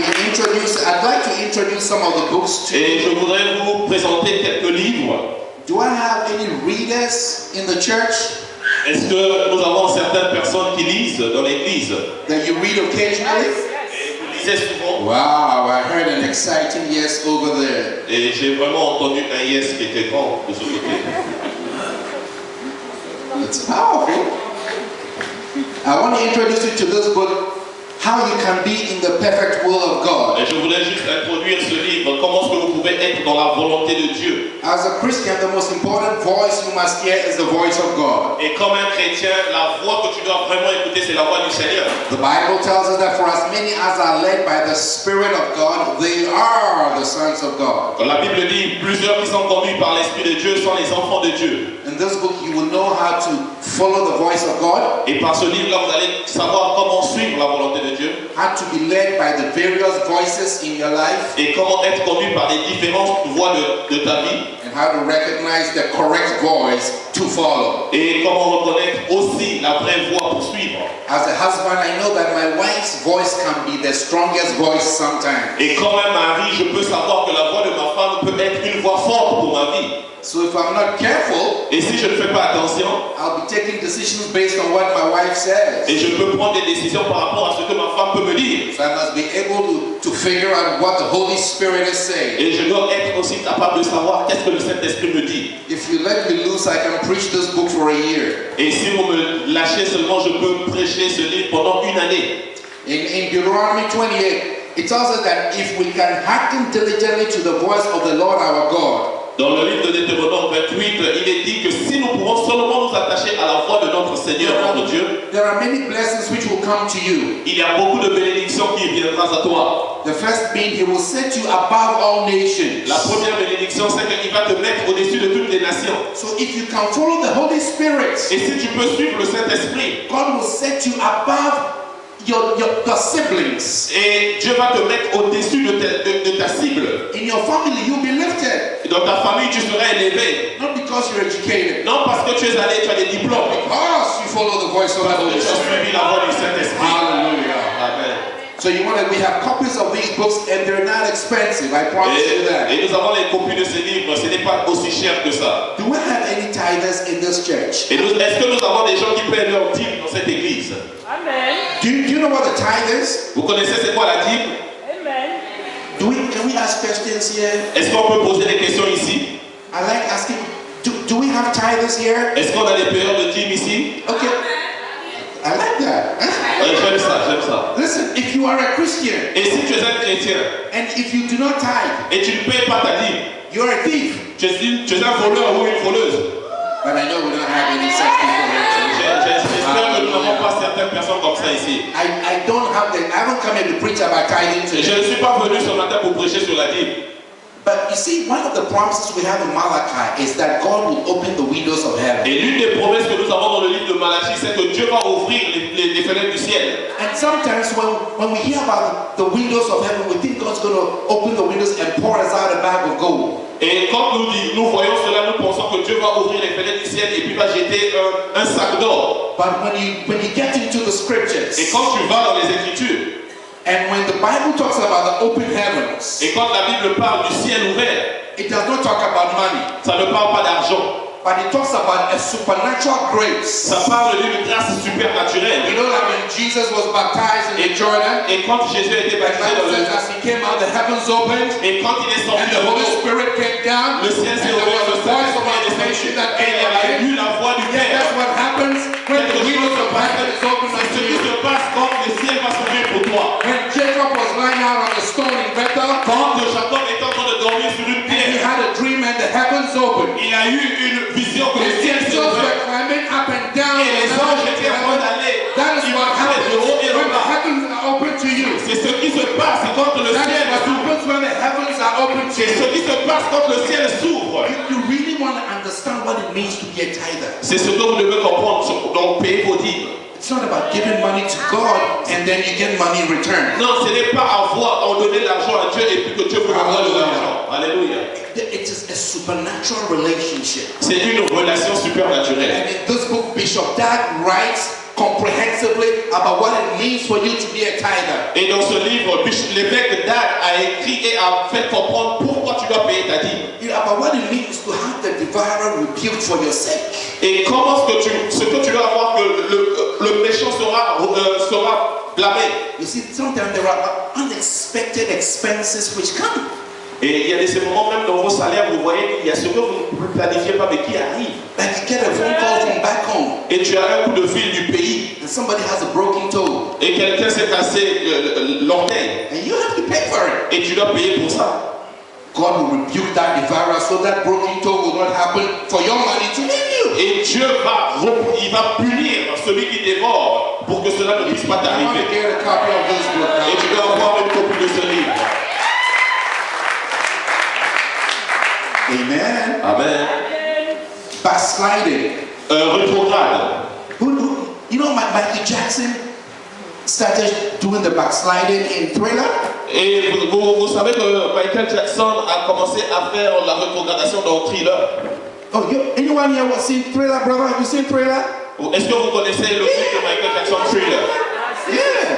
I'd like to introduce some of the books to Et je voudrais vous présenter quelques livres. Do I have any readers in the church? Est-ce que nous avons certaines personnes qui lisent dans l'église? That you read occasionally? Vous lisez souvent? Wow, I heard an exciting yes over there. Et j'ai vraiment entendu un yes qui était grand de ce côté. It's powerful. I want to introduce you to this book, How You Can Be in the Perfect Will of God. Et je voulais juste introduire ce livre, comment est-ce que vous pouvez être dans la volonté de Dieu. As a Christian, the most important voice you must hear is the voice of God. Et comme un chrétien, la voix que tu dois vraiment écouter, c'est la voix du Seigneur. The Bible tells us that for as many as are led by the Spirit of God, they are the sons of God. Quand la Bible dit, plusieurs qui sont conduits par l'Esprit de Dieu sont les enfants de Dieu. In this book, you will know how to follow the voice of God. Et par ce livre-là, vous allez savoir comment suivre la volonté de Dieu. How to be led by the various voices in your life. Et comment être conduit par les différentes voix de ta vie. And how to recognize the correct voice to follow. Et comment reconnaître aussi la vraie voix pour suivre. As a husband, I know that my wife's voice can be the strongest voice sometimes. Et comme un mari, je peux savoir que la voix de ma femme peut être une voix forte pour ma vie. So if I'm not careful, et si je ne fais pas attention, I'll be taking decisions based on what my wife says. Et je peux prendre des décisions par rapport à ce que ma femme peut me dire. So I must be able to figure out what the Holy Spirit is saying. Et je dois être aussi capable de savoir qu'est-ce que le Saint-Esprit me dit. If you let me loose, I can preach this book for a year. Et si vous me lâchez seulement, je peux prêcher ce livre pendant une année. In Deuteronomy 28, it tells us that if we can hearken diligently to the voice of the Lord our God. Dans le livre de Deutéronome 28, il est dit que si nous pouvons seulement nous attacher à la voix de notre Seigneur, notre Dieu, there are many blessings which will come to you. Il y a beaucoup de bénédictions qui viendront à toi. The first being, He will set you above all nations. La première bénédiction, c'est qu'il va te mettre au-dessus de toutes les nations. So if you can follow the Holy Spirit, et si tu peux suivre le Saint-Esprit, God will set you above your siblings. Et Dieu va te mettre au-dessus de ta cible. In your family, you'll be lifted. Et dans ta famille, tu seras élevé. Not because you're educated. Non parce que tu es allé, tu as des diplômes. Because you follow the voice of the Holy Spirit. Tu as suivi la voix du Saint-Esprit. Hallelujah. Amen. So we have copies of these books and they're not expensive. I promise you that. Et nous avons les copies de ces livres. Ce n'est pas aussi cher que ça. Do we have any tithers in this church? Et est-ce que nous avons des gens qui paient leur dîme dans cette église? Amen. Do you know what the tithe is? Vous connaissez c'est quoi la dîme? Amen. Can we ask questions here? Est-ce qu'on peut poser des questions ici? I like asking. Do we have tithers here? Est-ce qu'on a des payeurs de dîme ici? Okay. I like that. J'aime ça, j'aime ça. Listen, if you are a Christian, et si tu es un chrétien, and if you do not tithe, et tu ne payes pas ta dîme, you're a thief. Tu es un voleur ou une voleuse. But I know we don't have any such people here. J'espère que nous n'avons pas certaines personnes comme ça ici. I haven't come here to preach about tithing today. Je ne suis pas venu ce matin pour prêcher sur la dîme. But you see, one of the promises we have in Malachi is that God will open the windows of heaven. Et l'une des promesses que nous avons dans le livre de Malachie, c'est que Dieu va ouvrir les fenêtres du ciel. And sometimes when we hear about the windows of heaven, we think God's going to open the windows and pour us out a bag of gold. Et quand nous voyons cela, nous pensons que Dieu va ouvrir les fenêtres du ciel et puis va jeter un sac d'or. But when you get into the scriptures, et quand tu vas dans les Écritures, and when the Bible talks about the open heavens, et quand la Bible parle du ciel ouvert, it does not talk about money. Ça ne parle pas d'argent. But it talks about a supernatural grace. Ça parle d'une grâce supernaturelle. You know, like when Jesus was baptized in Jordan, et quand Jésus a été baptisé dans le as he came out, the heavens opened, et quand il est sorti, and the Holy Spirit came down, le ciel s'est and there was a voice of acclamation that came out. Et il y a eu la voix du Père. That's what happens when the windows of heaven is open unto Ce qui you. se passe quand le ciel va s'ouvrir pour toi. When Jacob was lying out on the stone in Bethel, quand Jacob était en train de dormir sur une pierre, he had a dream and the heavens opened. Il a eu une vision que le ciel s'est ouvert. Were climbing up and down. Et les anges étaient en train d'aller. That is what happens when the heavens are open to you. C'est ce qui se passe quand le ciel s'ouvre. When the heavens are open to C'est ce qui se passe quand le ciel s'ouvre. You really want to understand what it means to be a tither. C'est ce que vous devez comprendre. Donc payer vos dîmes. It's not about giving money to God and then you get money in return. Non, ce n'est pas avoir en donner l'argent à Dieu et puis que Dieu vous envoie de l'argent. Alléluia. It is a supernatural relationship. C'est une relation supernaturelle. And in this book, Bishop Dag writes comprehensively about what it means for you to be a tither. Et dans ce livre, l'évêque d'Ag a écrit et a fait comprendre pourquoi tu dois payer ta dîme. About what it means to have the devourer rebuked for your sake. Et comment ce que tu dois avoir que le méchant sera blâmé. You see, sometimes there are unexpected expenses which come. Et il y a ces moments même dans vos salaires, vous voyez, il y a ce que vous ne planifiez pas mais qui arrive. Like you get a phone call from back home. Et tu as un coup de fil du pays. And somebody has a broken toe. Et quelqu'un s'est cassé l'orteil. And you have to pay for it. Et tu dois payer pour ça. God will rebuke that devourer so that broken toe will not happen for your money to leave you. Et Dieu va punir celui qui dévore pour que cela ne puisse pas t'arriver. Et tu dois avoir une copie de ce livre. Amen. Amen. Backsliding. Rétrograde. You know, Michael Jackson started doing the backsliding in Thriller. Et vous savez que Michael Jackson a commencé à faire la rétrogradation dans Thriller. Oh, anyone here was seen Thriller, brother? Have you seen Thriller? Est-ce que vous connaissez le film de Michael Jackson, Thriller? Yeah.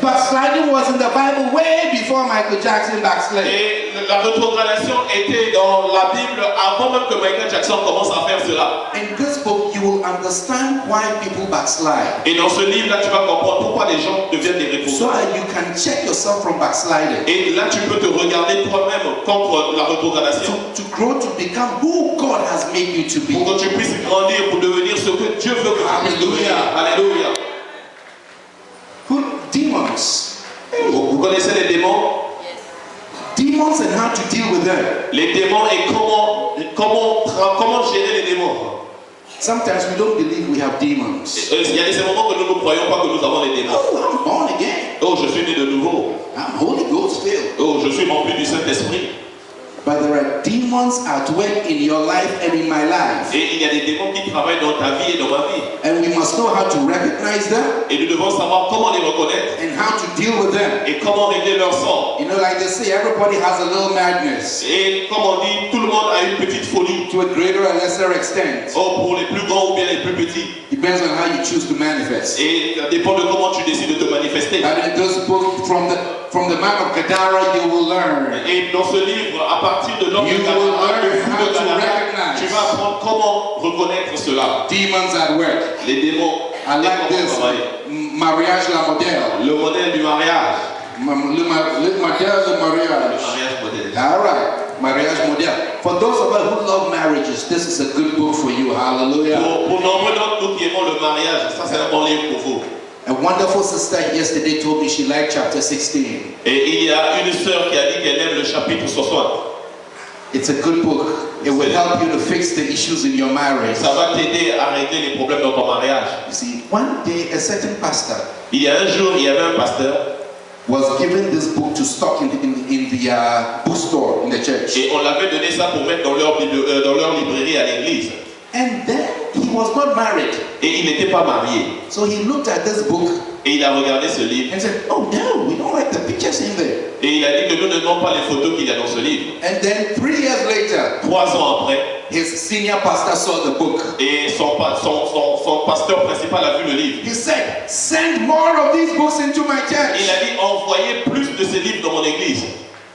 Backsliding was in the Bible way before Michael Jackson backslid. Et la rétrogradation était dans la Bible avant même que Michael Jackson commence à faire cela. In this book, you will understand why people backslide. Et dans ce livre-là, tu vas comprendre pourquoi les gens deviennent des rétrogrades. So that you can check yourself from backsliding. Et là, tu peux te regarder toi-même contre la rétrogradation. To grow to become who God has made you to be. Pour que tu puisses grandir, pour devenir ce que Dieu veut que tu puisses devenir. Alléluia. Demons. Vous connaissez les démons? Demons and how to deal with them. Les démons et comment gérer les démons. Sometimes we don't believe we have demons. Il y a des moments que nous ne croyons pas que nous avons les démons. Oh, I'm born again. Oh, je suis né de nouveau. I'm Holy Ghost filled. Oh, je suis rempli du Saint-Esprit. But there are demons at work in your life and in my life. Et il y a des démons qui travaillent dans ta vie et dans ma vie. And we must know how to recognize them. Et nous devons savoir comment les reconnaître. And how to deal with them. Et comment régler leur sort. You know, like they say, everybody has a little madness. Et comme on dit, tout le monde a une petite folie. To a greater or lesser extent. Oh, pour les plus grands ou bien les plus petits. Depends on how you choose to manifest. Et ça dépend de comment tu décides de te manifester. And in this book, from the man of Gadara, you will learn. Et dans ce livre, à partir de l'homme de Gadara, tu vas apprendre comment reconnaître cela. Demons at work. Les démons. I like this. Mariage la modèle. Le modèle du mariage. Le modèle de mariage. Mariage modèle. All right. Mariage modèle. For those of us who love marriages, this is a good book for you. Hallelujah. Pour nombreux d'entre nous qui aimons le mariage, ça c'est un bon livre pour vous. A wonderful sister yesterday told me she liked chapter 16. Et il y a une sœur qui a dit qu'elle aime le chapitre 60. It's a good book. It will help you to fix the issues in your marriage. Ça va t'aider à régler les problèmes dans ton mariage. You see, one day a certain pastor Il y a un jour, il y avait un pasteur was given this book to stock in the bookstore in the church. et on l'avait donné ça pour mettre dans leur librairie à l'église. And then he was not married. Et il n'était pas marié. So he looked at this book Et il a regardé ce livre. and said, oh no, we don't like the pictures in there. Et il a dit que nous n'aimons pas les photos qu'il y a dans ce livre. And then 3 years later, 3 ans après, his senior pastor saw the book. et son pasteur principal a vu le livre. He said, send more of these books into my church. Il a dit envoyez plus de ces livres dans mon église.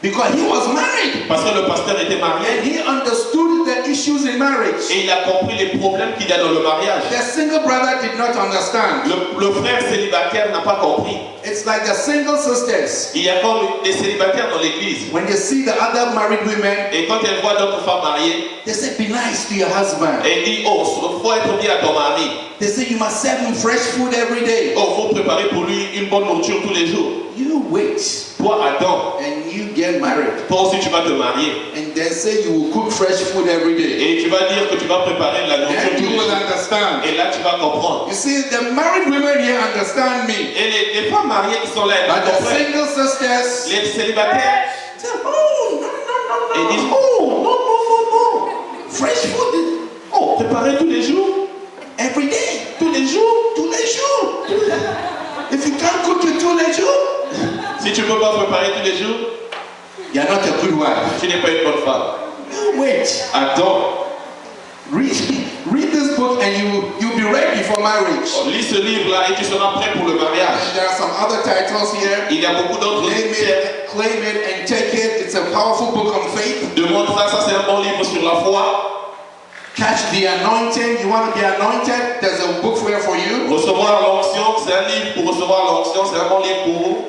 Because he was married. Parce que le pasteur était And marié. he understood the issues in marriage. Et il a compris les problèmes qu'il y a dans le mariage. The single brother did not understand. Le frère célibataire n'a pas compris. It's like the single sisters. Il y a comme des célibataires dans l'église. When they see the other married women, Et quand elles voient d'autres femmes mariées, they say, be nice to your husband. elles disent oh, faut être bien à ton mari. They say you must serve him fresh food every day. Oh, faut préparer pour lui une bonne nourriture tous les jours. You wait. Toi, attends. And you get married. Toi aussi, tu vas te marier. And then say you will cook fresh food every day. Et tu vas dire que tu vas préparer de la nourriture And tous you les will jours. understand. Et là, tu vas comprendre. You see, the married women here understand me. Et les femmes mariées qui sont là, elles But the comprennent. single sisters Les célibataires, say, oh, no. elles disent oh, non. Fresh food Oh, préparer tous les jours. every day. Tous les jours. Tous les jours. If you can't cook it tous les jours, Si tu ne peux pas préparer tous les jours, you're not a good wife. tu n'es pas une bonne femme. You wait. Attends. Read this book and you'll be ready for marriage. Lis ce livre-là et tu seras prêt pour le mariage. And there are some other titles here. Il y a beaucoup d'autres livres. Claim it and take it. It's a powerful book on faith. Demande ça c'est un bon livre sur la foi. Catch the anointing. You want to be anointed? There's a book here for you. Recevoir l'onction, c'est un livre pour recevoir l'onction, c'est un bon livre pour vous.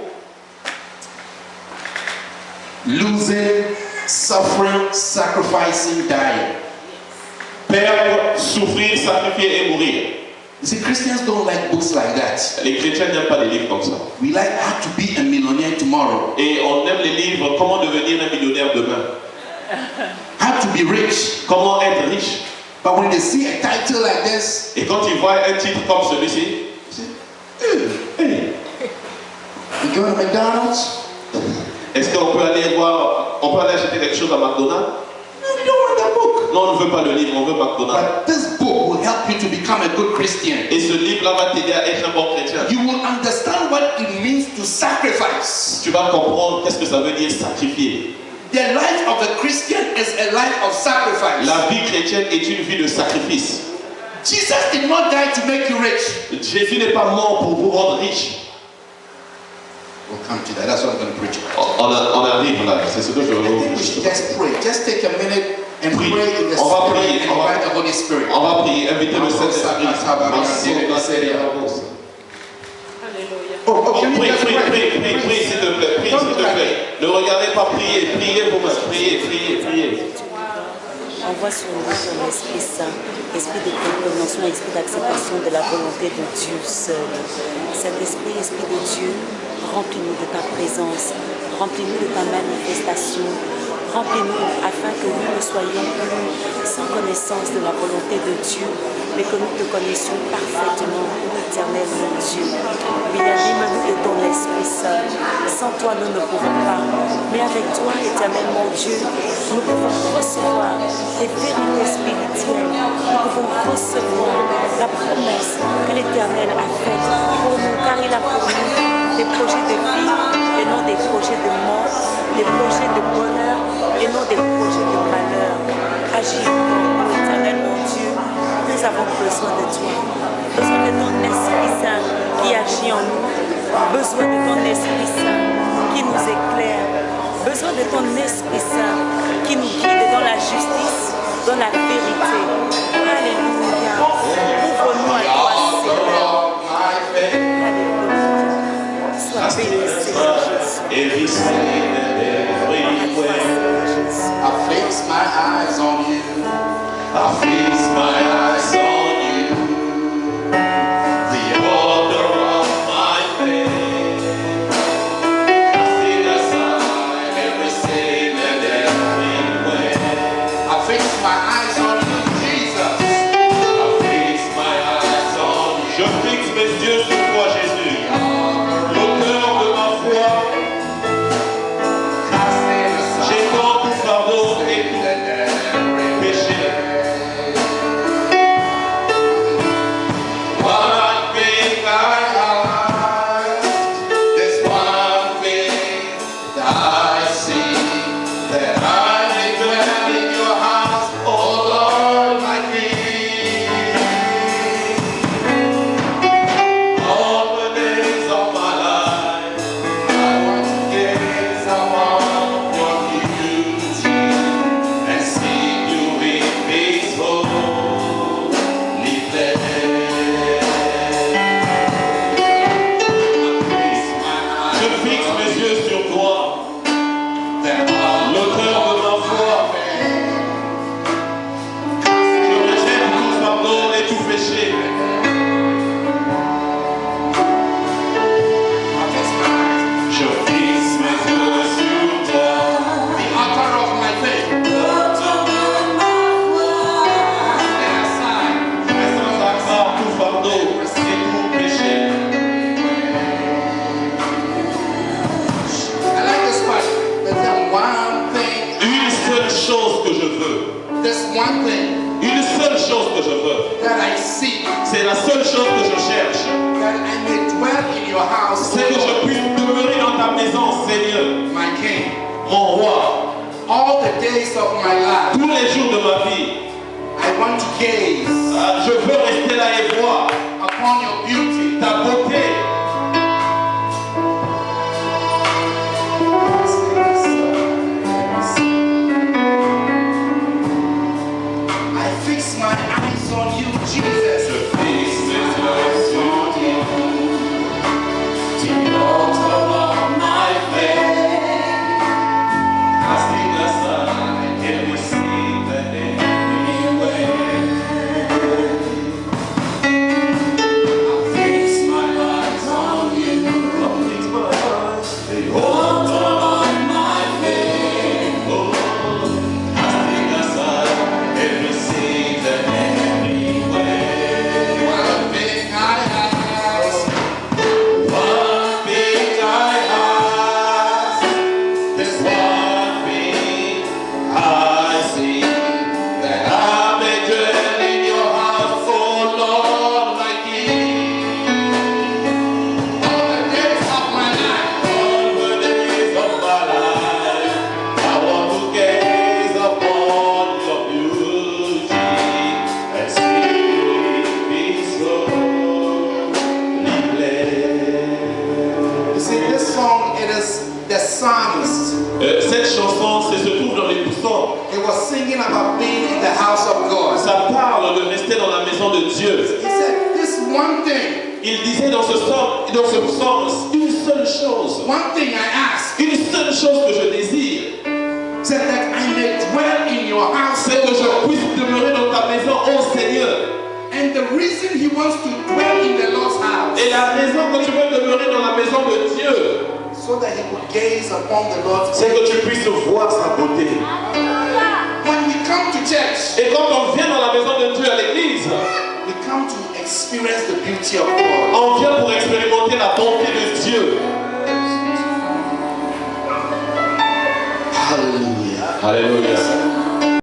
Losing, suffering, sacrificing, dying. Perdre, souffrir, sacrifier et mourir. You see, Christians don't like books like that. Les chrétiens n'aiment pas des livres comme ça. We like how to be a millionaire tomorrow. Et on aime les livres comment devenir un millionnaire demain. How to be rich. Comment être riche. But when they see a title like this, et quand ils voient un titre comme celui-ci, hey, you go to McDonald's? Est-ce qu'on peut aller voir, on peut aller acheter quelque chose à McDonald's? No, we don't want that book. Non, on ne veut pas le livre, on veut McDonald's. But this book will help you to become a good Christian. Et ce livre-là va t'aider à être un bon chrétien. You will understand what it means to sacrifice. Tu vas comprendre qu'est-ce que ça veut dire sacrifier. The life of a Christian is a life of sacrifice. La vie chrétienne est une vie de sacrifice. Jesus did not die to make you rich. Jésus n'est pas mort pour vous rendre riche. We'll come to that. That's what I'm going to preach about. On arrive là, c'est ce que je veux I think we should just pray. Just take a minute and pray in the Spirit and invite the Holy Spirit. On va prier, inviter le Saint-Esprit. Oh, can you just pray? Prie, s'il te plaît, prie, s'il te plaît. Ne regardez pas, priez, priez vous-même, priez. Envoie sur nous ton Esprit Saint, esprit de compréhension, esprit d'acceptation de la volonté de Dieu seul. Cet esprit, esprit de Dieu, remplis-nous de ta présence, remplis-nous de ta manifestation, remplis-nous afin que nous ne soyons plus sans connaissance de la volonté de Dieu, mais que nous te connaissions parfaitement, éternel mon Dieu. Oui, anime-nous de ton Esprit Saint. Sans toi, nous ne pouvons pas, mais avec toi, éternel mon Dieu, nous pouvons recevoir les vérités spirituelles, nous pouvons recevoir la promesse que l'Éternel a faite pour nous, car il a pour nous des projets de vie et non des projets de mort, des projets de bonheur et non des projets de malheur. Agis pour nous, éternel mon Dieu, nous avons besoin de toi, besoin de ton Esprit Saint qui agit en nous, besoin de ton Esprit Saint qui nous éclaire, besoin de ton Esprit Saint qui nous guide dans la justice, dans la vérité. Alléluia. Ouvre-nous à toi, Seigneur. Alléluia. Sois béni, Seigneur Jésus. I fix my eyes on you. I fix my eyes on you. The order of my faith. I set aside every sin and every way. I fix my eyes on you, Jesus. I fix my eyes on you. Je fixe mes yeux sur toi, Jésus. L'auteur de ma foi. J'étends tout fardeau et tout péché. One thing I ask, There's one thing that I see, that I may dwell in your house, oh Lord, my King. all the days of my life. I want to gaze upon your beauty And see you in peaceful place. Je fixe mes yeux sur toi, l'auteur de ma foi. Je rejette tout fardeau et tout péché. Je fixe mes yeux sur toi, The author of my faith. Lay aside laissant à part tout fardeau et tout péché. I like this part. There's one thing. Une seule chose que je veux, There's one thing une seule chose que je veux, that I seek, c'est la seule chose que je cherche, that I may dwell in your house, c'est que je puisse demeurer dans ta maison, Seigneur, my King. mon roi, All the days of my life, tous les jours de ma vie. I want to gaze Je veux rester là et voir upon your beauty. ta beauté. I fix my eyes on you, Jesus. Je fixe mes yeux sur toi. The altar of my faith. Casting aside everything that enemy way. Fix my eyes on you. The altar of my faith. casting aside everything that enemy way. One thing I ask, One thing I ask, this one thing I see, that I may dwell in your house, O Lord my King. all the days of my life. All the days of my life, I want to gaze upon your beauty and be slowly blessed. You see, this song, it is the psalmist. Cette chanson, se trouve dans les psaumes. He was singing about being in the house of God. Ça parle de rester dans la maison de Dieu. He said, this one thing, Il disait dans ce psaume, une seule chose. one thing I ask, Une seule chose que je désire, said that I may dwell in your house. c'est que je puisse demeurer dans ta maison, ô Seigneur. And the reason he wants to dwell in the Lord's house, Et la raison que tu veux demeurer dans la maison de Dieu, so that he would gaze upon the Lord's c'est que tu puisses voir sa beauté. When we come to church, Et quand on vient dans la maison de Dieu à l'église, we come to experience the beauty of God. on vient pour expérimenter la bonté de Dieu. Hallelujah. Alléluia.